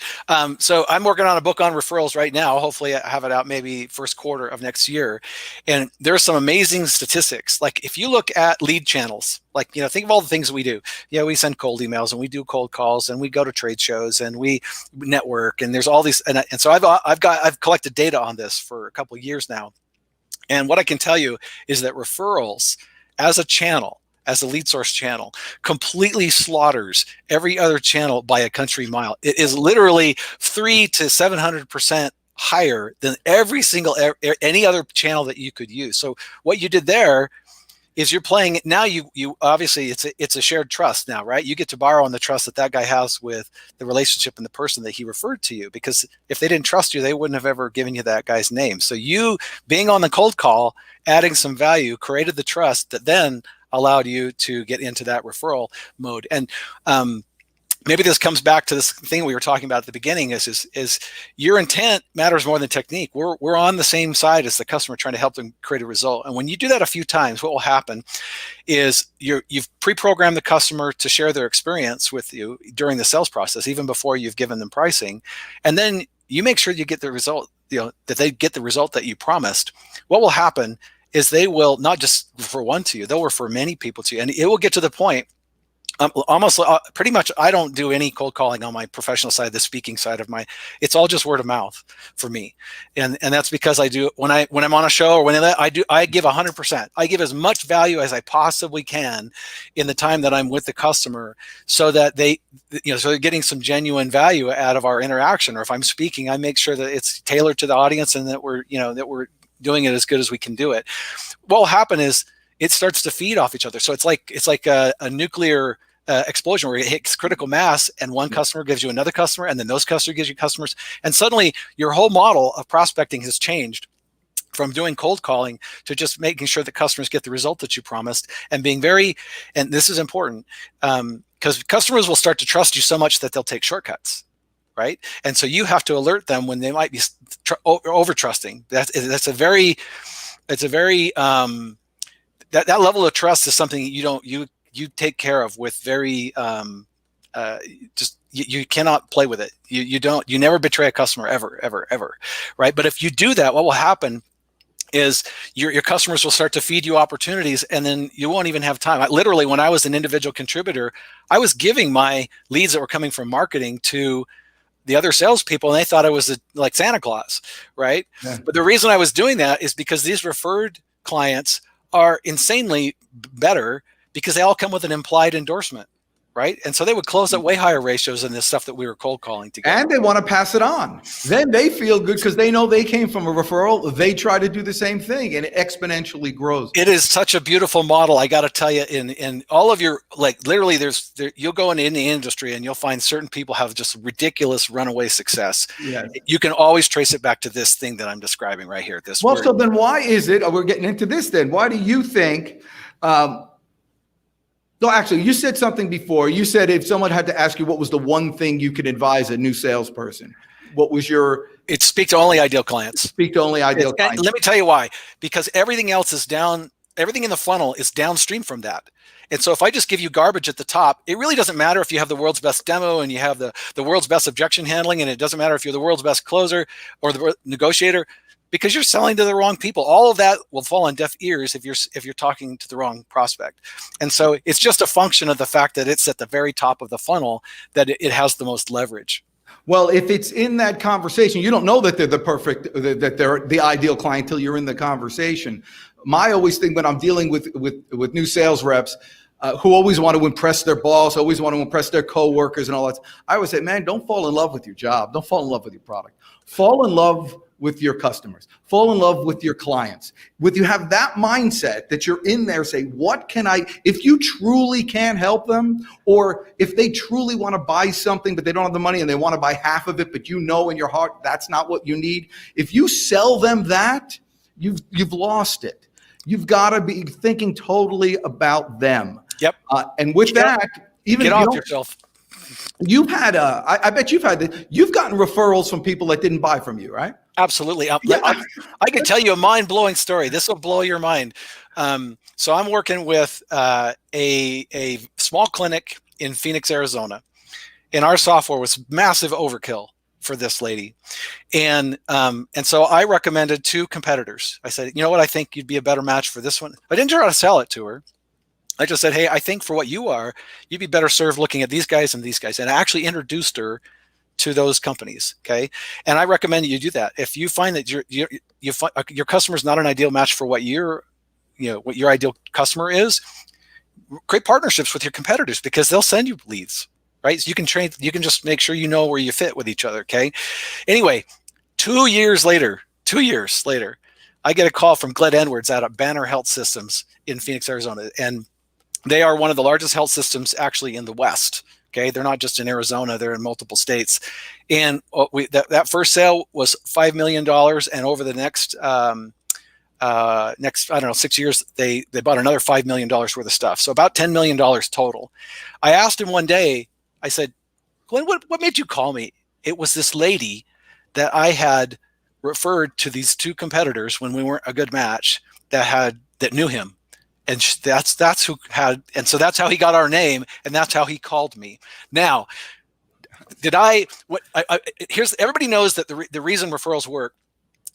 so I'm working on a book on referrals right now. Hopefully I have it out maybe first quarter of next year. And there's some amazing statistics. Like if you look at lead channels, think of all the things we do. Yeah, we send cold emails and we do cold calls and we go to trade shows and we network, and there's all these. And so I've collected data on this for a couple of years now. And what I can tell you is that referrals as a channel, as a lead source channel, completely slaughters every other channel by a country mile. It is literally 300 to 700% higher than any other channel that you could use. So what you did there is you're playing now. You obviously it's a shared trust now, right? You get to borrow on the trust that guy has with the relationship and the person that he referred to you. Because if they didn't trust you, they wouldn't have ever given you that guy's name. So you being on the cold call, adding some value, created the trust that then allowed you to get into that referral mode. And maybe this comes back to this thing we were talking about at the beginning is your intent matters more than technique. We're on the same side as the customer, trying to help them create a result. And when you do that a few times, what will happen is you've pre-programmed the customer to share their experience with you during the sales process, even before you've given them pricing. And then you make sure you get the result, that they get the result that you promised. What will happen is they will not just refer one to you, they'll refer many people to you. And it will get to the point, pretty much, I don't do any cold calling on my professional side, the speaking side of it's all just word of mouth for me. And that's because I do, when I'm on a show or I give 100%. I give as much value as I possibly can in the time that I'm with the customer, so that so they're getting some genuine value out of our interaction. Or if I'm speaking, I make sure that it's tailored to the audience and that we're doing it as good as we can do it. What will happen is it starts to feed off each other. So it's like a nuclear explosion where it hits critical mass, and one customer gives you another customer, and then those customers gives you customers, and suddenly your whole model of prospecting has changed from doing cold calling to just making sure that customers get the result that you promised, and being very, and this is important, because customers will start to trust you so much that they'll take shortcuts, right? And so you have to alert them when they might be over trusting. That's a very that level of trust is something you take care of with very you cannot play with it. You never betray a customer ever, right? But if you do that, what will happen is your customers will start to feed you opportunities, and then you won't even have time. Literally, when I was an individual contributor, I was giving my leads that were coming from marketing to the other salespeople, and they thought I was like Santa Claus, right? Yeah. But the reason I was doing that is because these referred clients are insanely better because they all come with an implied endorsement, right? And so they would close at way higher ratios than this stuff that we were cold calling together. And they want to pass it on. Then they feel good because they know they came from a referral. They try to do the same thing, and it exponentially grows. It is such a beautiful model. I got to tell you, in all of your, like literally you'll go in the industry and you'll find certain people have just ridiculous runaway success. Yes. You can always trace it back to this thing that I'm describing right here. So then why is it, we're getting into this then, why do you think, no, actually, you said something before. You said if someone had to ask you what was the one thing you could advise a new salesperson, what was your? It's speak to only ideal clients. Speak to only ideal clients. Let me tell you why. Because everything else is down. Everything in the funnel is downstream from that. And so if I just give you garbage at the top, it really doesn't matter if you have the world's best demo and you have the world's best objection handling, and it doesn't matter if you're the world's best closer or the negotiator, because you're selling to the wrong people. All of that will fall on deaf ears if you're talking to the wrong prospect. And so it's just a function of the fact that it's at the very top of the funnel that it has the most leverage. Well, if it's in that conversation, you don't know that they're that they're the ideal client till you're in the conversation. My always think when I'm dealing with new sales reps who always want to impress their boss, always want to impress their coworkers and all that, I always say, man, don't fall in love with your job. Don't fall in love with your product. Fall in love with your customers, fall in love with your clients. With you have that mindset that you're in there, say, what can if you truly can help them, or if they truly want to buy something, but they don't have the money and they want to buy half of it, but you know in your heart, that's not what you need. If you sell them that, you've lost it. You've got to be thinking totally about them. Yep. And with that, even get off yourself. You've had I bet you've gotten referrals from people that didn't buy from you, right? Absolutely. I can tell you a mind-blowing story. This will blow your mind. So I'm working with a small clinic in Phoenix, Arizona, and our software was massive overkill for this lady. And so I recommended 2 competitors. I said, you know what, I think you'd be a better match for this one. I didn't try to sell it to her. I just said, hey, I think for what you are, you'd be better served looking at these guys and these guys. And I actually introduced her to those companies. Okay. And I recommend you do that. If you find that your customer is not an ideal match for what what your ideal customer is, create partnerships with your competitors, because they'll send you leads, right? So you can just make sure you know where you fit with each other. Okay. Anyway, 2 years later, I get a call from Glenn Edwards out of Banner Health Systems in Phoenix, Arizona. And they are one of the largest health systems actually in the West. Okay, they're not just in Arizona; they're in multiple states. And that first sale was $5 million, and over the next I don't know, 6 years, they bought another $5 million worth of stuff. So about $10 million total. I asked him one day. I said, Glenn, what made you call me? It was this lady that I had referred to these 2 competitors when we weren't a good match that knew him. And that's who had, and so that's how he got our name, and that's how he called me. Now, here's, everybody knows that the reason referrals work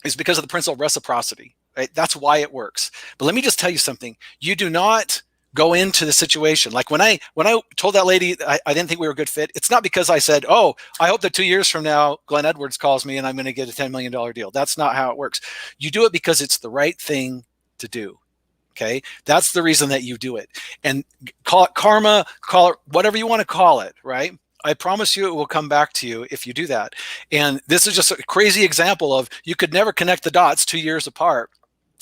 is because of the principle of reciprocity, right? That's why it works. But let me just tell you something. You do not go into the situation. Like when I told that lady I didn't think we were a good fit, it's not because I said, oh, I hope that 2 years from now, Glenn Edwards calls me and I'm going to get a $10 million deal. That's not how it works. You do it because it's the right thing to do. Okay, that's the reason that you do it. And call it karma, call it whatever you want to call it, right? I promise you it will come back to you if you do that. And this is just a crazy example of, you could never connect the dots 2 years apart.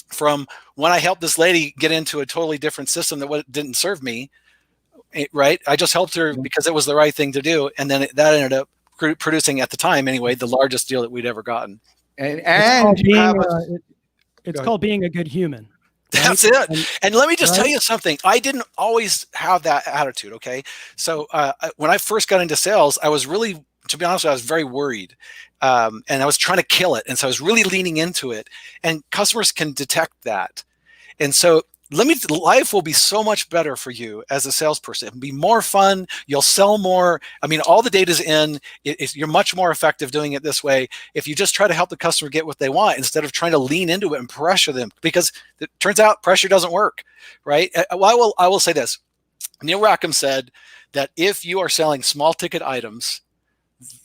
from when I helped this lady get into a totally different system that didn't serve me, right? I just helped her because it was the right thing to do. And then that ended up producing, at the time anyway, the largest deal that we'd ever gotten. And it's called being a good human. Right? That's it. And let me just tell you something. I didn't always have that attitude. Okay. So when I first got into sales, I was really, to be honest, I was very worried. And I was trying to kill it. And so I was really leaning into it, and customers can detect that. And so life will be so much better for you as a salesperson. It'll be more fun. You'll sell more. I mean, all the data's in. You're much more effective doing it this way if you just try to help the customer get what they want instead of trying to lean into it and pressure them, because it turns out pressure doesn't work, right? Well, I will say this. Neil Rackham said that if you are selling small ticket items,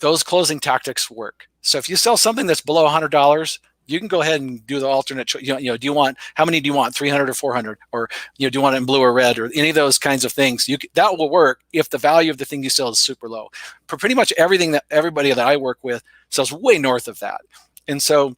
those closing tactics work. So if you sell something that's below $100, you can go ahead and do the alternate choice. How many do you want? 300 or 400? Or, do you want it in blue or red, or any of those kinds of things? That will work if the value of the thing you sell is super low. For pretty much everybody that I work with sells way north of that. And so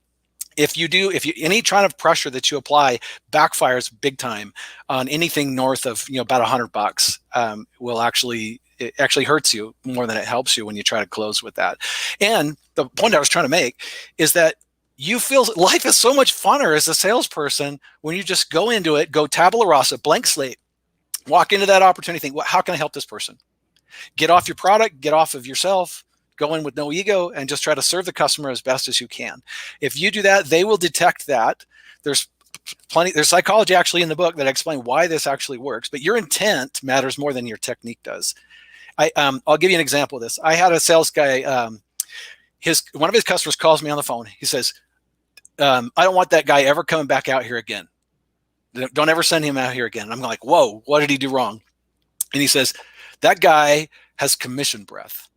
any kind of pressure that you apply backfires big time on anything north of, about $100, it actually hurts you more than it helps you when you try to close with that. And the point I was trying to make is that you feel life is so much funner as a salesperson when you just go into it, go tabula rasa, blank slate, walk into that opportunity, think, how can I help this person? Get off your product, get off of yourself, go in with no ego, and just try to serve the customer as best as you can. If you do that, they will detect that. There's psychology actually in the book that explain why this actually works, but your intent matters more than your technique does. I'll give you an example of this. I had a sales guy, one of his customers calls me on the phone. He says, I don't want that guy ever coming back out here again. Don't ever send him out here again. And I'm like, whoa, what did he do wrong? And he says, that guy has commission breath.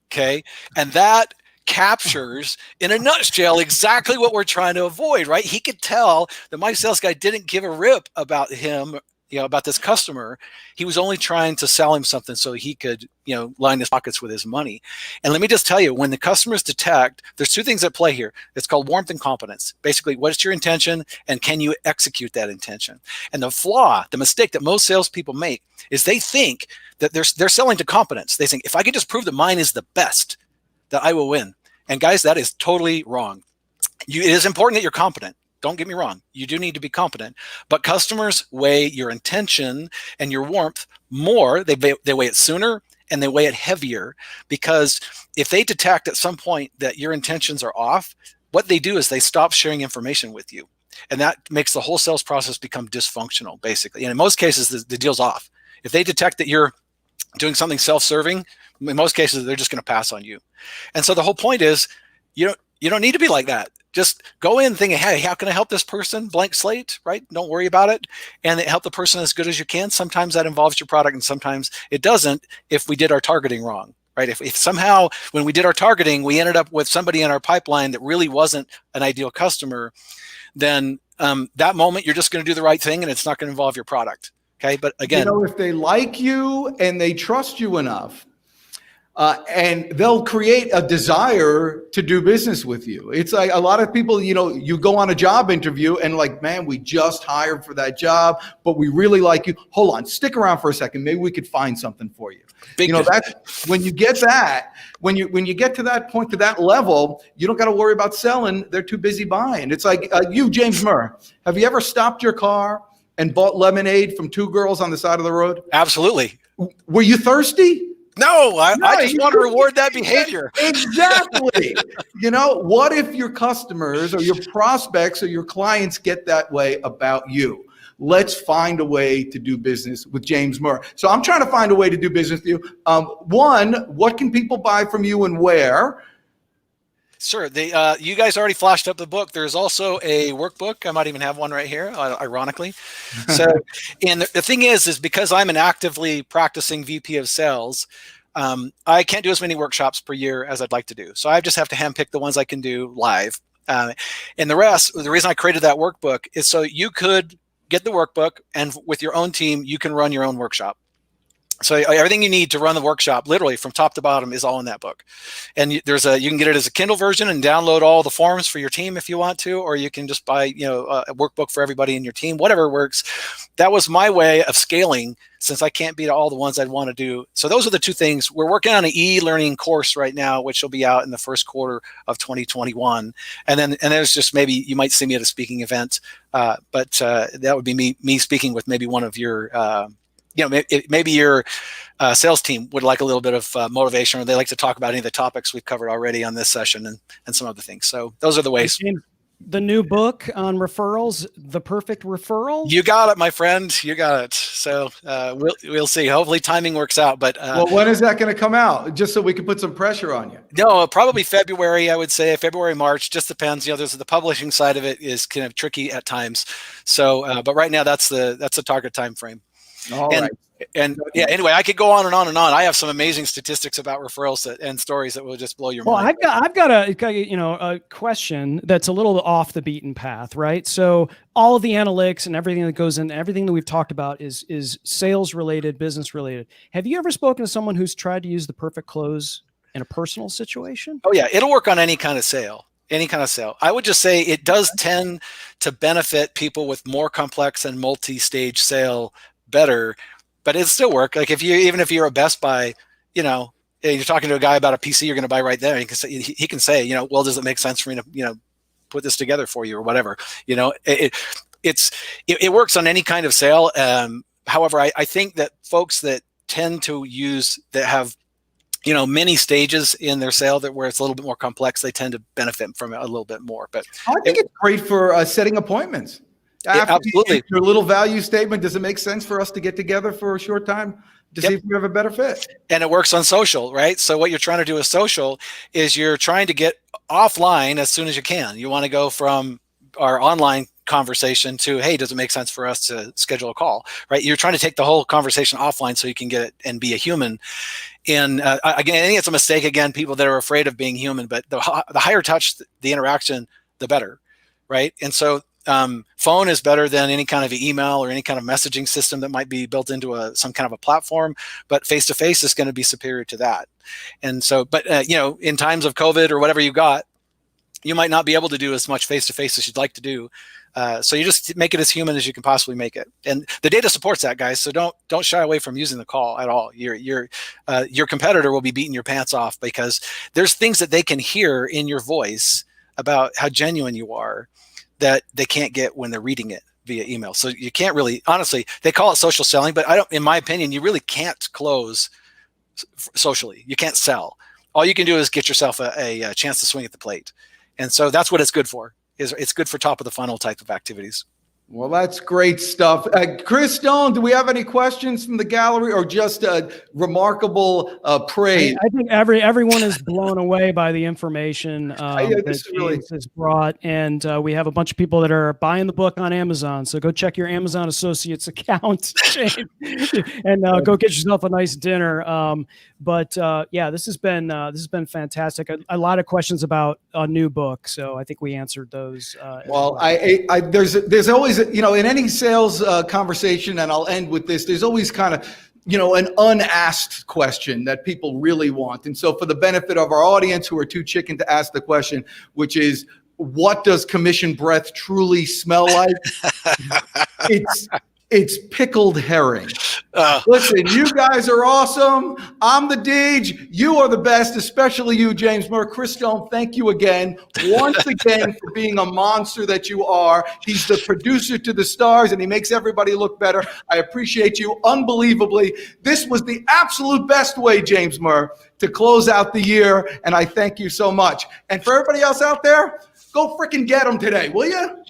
Okay. And that captures in a nutshell exactly what we're trying to avoid, right? He could tell that my sales guy didn't give a rip about him, about this customer. He was only trying to sell him something so he could, line his pockets with his money. And let me just tell you, when the customers detect, there's two things at play here. It's called warmth and competence. Basically, what's your intention and can you execute that intention? And the mistake that most salespeople make is they think that they're selling to competence. They think, if I can just prove that mine is the best, that I will win. And guys, that is totally wrong. It is important that you're competent. Don't get me wrong. You do need to be competent, but customers weigh your intention and your warmth more. They weigh it sooner and they weigh it heavier, because if they detect at some point that your intentions are off, what they do is they stop sharing information with you. And that makes the whole sales process become dysfunctional, basically. And in most cases, the deal's off. If they detect that you're doing something self-serving, in most cases, they're just going to pass on you. And so the whole point is, you don't need to be like that. Just go in thinking, hey, how can I help this person? Blank slate, right? Don't worry about it. And help the person as good as you can. Sometimes that involves your product and sometimes it doesn't if we did our targeting wrong, right? If somehow when we did our targeting, we ended up with somebody in our pipeline that really wasn't an ideal customer, then that moment you're just going to do the right thing and it's not going to involve your product. Okay. But again, if they like you and they trust you enough, and they'll create a desire to do business with you. It's like a lot of people, you go on a job interview and like, man, we just hired for that job, but we really like you. Hold on, stick around for a second. Maybe we could find something for you. That's when you get that, when you get to that point, to that level, you don't got to worry about selling. They're too busy buying. It's like James Muir, have you ever stopped your car and bought lemonade from two girls on the side of the road? Absolutely. Were you thirsty? No, I just want to reward that behavior. Exactly. What if your customers or your prospects or your clients get that way about you? Let's find a way to do business with James Muir. So I'm trying to find a way to do business with you. One, what can people buy from you and where? Sure. You guys already flashed up the book. There's also a workbook. I might even have one right here, ironically. So, and the thing is because I'm an actively practicing VP of sales, I can't do as many workshops per year as I'd like to do. So I just have to handpick the ones I can do live. And the reason I created that workbook is so you could get the workbook and with your own team, you can run your own workshop. So everything you need to run the workshop, literally from top to bottom, is all in that book. And you can get it as a Kindle version and download all the forms for your team if you want to, or you can just buy, a workbook for everybody in your team, whatever works. That was my way of scaling, since I can't beat all the ones I'd want to do. So those are the two things. We're working on an e-learning course right now, which will be out in the first quarter of 2021. And there's just, maybe you might see me at a speaking event, but that would be me speaking with maybe one of your maybe your sales team would like a little bit of motivation, or they like to talk about any of the topics we've covered already on this session and some other things. So those are the ways. The new book on referrals, The Perfect Referral. You got it, my friend. You got it. So we'll see. Hopefully timing works out. But when is that going to come out? Just so we can put some pressure on you. No, probably February. I would say February, March. Just depends. There's the publishing side of it is kind of tricky at times. So, but right now that's the target time frame. All right. And yeah, anyway, I could go on and on and on. I have some amazing statistics about referrals and stories that will just blow your mind. I've got a question that's a little off the beaten path, right? So all of the analytics and everything that goes in, everything that we've talked about is sales related, business related. Have you ever spoken to someone who's tried to use the perfect close in a personal situation? Oh yeah, it'll work on any kind of sale. I would just say it does tend to benefit people with more complex and multi-stage sale better. But it'll still work. Like even if you're a Best Buy, you're talking to a guy about a PC you're going to buy right there. He can say, well, does it make sense for me to, put this together for you or whatever? It works on any kind of sale. However, I think that folks that tend to that have, many stages in their sale where it's a little bit more complex, they tend to benefit from it a little bit more. But I think it's great for setting appointments. Absolutely. Your little value statement, does it make sense for us to get together for a short time to see if we have a better fit? And it works on social, right? So what you're trying to do with social is you're trying to get offline as soon as you can. You want to go from our online conversation to, hey, does it make sense for us to schedule a call, right? You're trying to take the whole conversation offline so you can get it and be a human. And again, I think it's a mistake, again, people that are afraid of being human, but the higher touch the interaction, the better, right? And so phone is better than any kind of email or any kind of messaging system that might be built into some kind of a platform, but face-to-face is going to be superior to that. And so, but in times of COVID or whatever you got, you might not be able to do as much face-to-face as you'd like to do. So you just make it as human as you can possibly make it. And the data supports that, guys. So don't shy away from using the call at all. Your competitor will be beating your pants off because there's things that they can hear in your voice about how genuine you are that they can't get when they're reading it via email. So you can't really, honestly, they call it social selling, but in my opinion, you really can't close socially. You can't sell. All you can do is get yourself a chance to swing at the plate. And so that's what it's good for. It's good for top of the funnel type of activities. Well, that's great stuff. Chris Stone, do we have any questions from the gallery or just remarkable praise? I think everyone is blown away by the information that James has brought. And we have a bunch of people that are buying the book on Amazon. So go check your Amazon Associates account, James, and go get yourself a nice dinner. This has been fantastic. A lot of questions about a new book. So I think we answered those. There's always, in any sales conversation, and I'll end with this, there's always kind of, an unasked question that people really want. And so for the benefit of our audience who are too chicken to ask the question, which is, what does commission breath truly smell like? It's pickled herring. Listen, you guys are awesome. I'm the Deej. You are the best, especially you, James Muir. Chris Stone, thank you again, once again, for being a monster that you are. He's the producer to the stars, and he makes everybody look better. I appreciate you unbelievably. This was the absolute best way, James Muir, to close out the year, and I thank you so much. And for everybody else out there, go freaking get them today, will you?